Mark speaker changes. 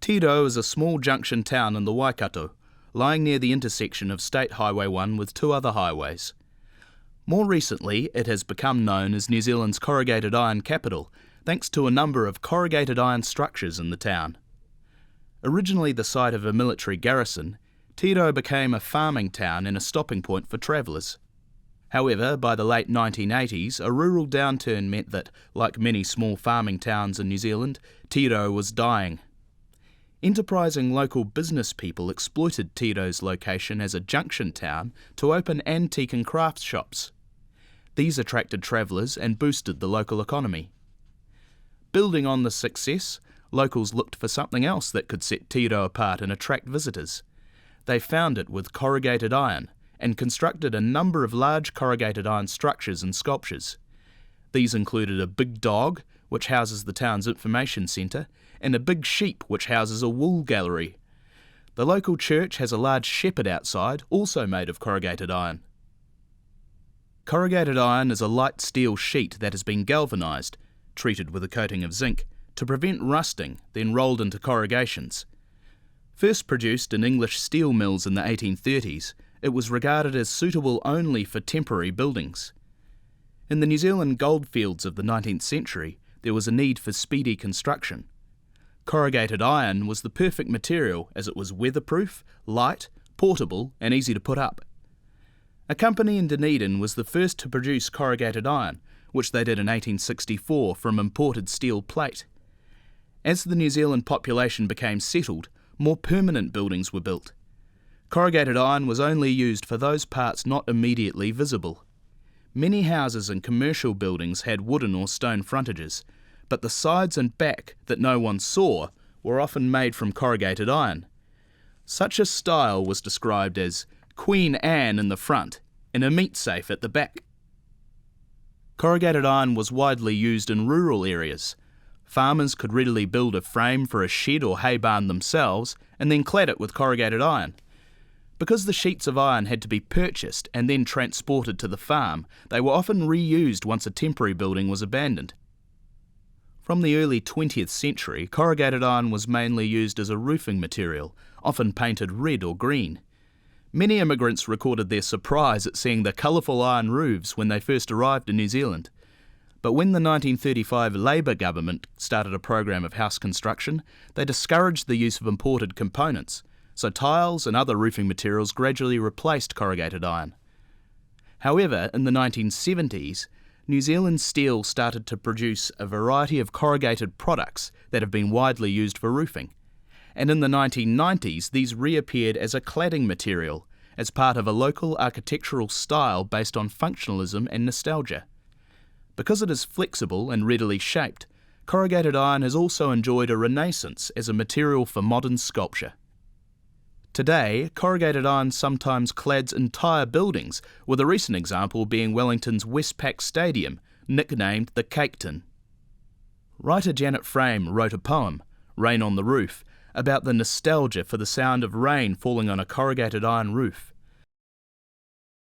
Speaker 1: Tīrau is a small junction town in the Waikato, lying near the intersection of State Highway 1 with two other highways. More recently, it has become known as New Zealand's corrugated iron capital, thanks to a number of corrugated iron structures in the town. Originally the site of a military garrison, Tīrau became a farming town and a stopping point for travellers. However, by the late 1980s, a rural downturn meant that, like many small farming towns in New Zealand, Tīrau was dying. Enterprising local business people exploited Tīrau's location as a junction town to open antique and crafts shops. These attracted travellers and boosted the local economy. Building on this success, locals looked for something else that could set Tīrau apart and attract visitors. They found it with corrugated iron and constructed a number of large corrugated iron structures and sculptures. These included a big dog, which houses the town's information centre, and a big sheep which houses a wool gallery. The local church has a large shepherd outside, also made of corrugated iron. Corrugated iron is a light steel sheet that has been galvanised, treated with a coating of zinc, to prevent rusting, then rolled into corrugations. First produced in English steel mills in the 1830s, it was regarded as suitable only for temporary buildings. In the New Zealand goldfields of the 19th century, there was a need for speedy construction. Corrugated iron was the perfect material as it was weatherproof, light, portable and easy to put up. A company in Dunedin was the first to produce corrugated iron, which they did in 1864 from imported steel plate. As the New Zealand population became settled, more permanent buildings were built. Corrugated iron was only used for those parts not immediately visible. Many houses and commercial buildings had wooden or stone frontages, but the sides and back that no one saw were often made from corrugated iron. Such a style was described as Queen Anne in the front and a meat safe at the back. Corrugated iron was widely used in rural areas. Farmers could readily build a frame for a shed or hay barn themselves and then clad it with corrugated iron. Because the sheets of iron had to be purchased and then transported to the farm, they were often reused once a temporary building was abandoned. From the early 20th century, corrugated iron was mainly used as a roofing material, often painted red or green. Many immigrants recorded their surprise at seeing the colourful iron roofs when they first arrived in New Zealand. But when the 1935 Labour government started a program of house construction, they discouraged the use of imported components, so tiles and other roofing materials gradually replaced corrugated iron. However, in the 1970s, New Zealand Steel started to produce a variety of corrugated products that have been widely used for roofing. And in the 1990s, these reappeared as a cladding material, as part of a local architectural style based on functionalism and nostalgia. Because it is flexible and readily shaped, corrugated iron has also enjoyed a renaissance as a material for modern sculpture. Today, corrugated iron sometimes clads entire buildings, with a recent example being Wellington's Westpac Stadium, nicknamed the Cake Tin. Writer Janet Frame wrote a poem, Rain on the Roof, about the nostalgia for the sound of rain falling on a corrugated iron roof.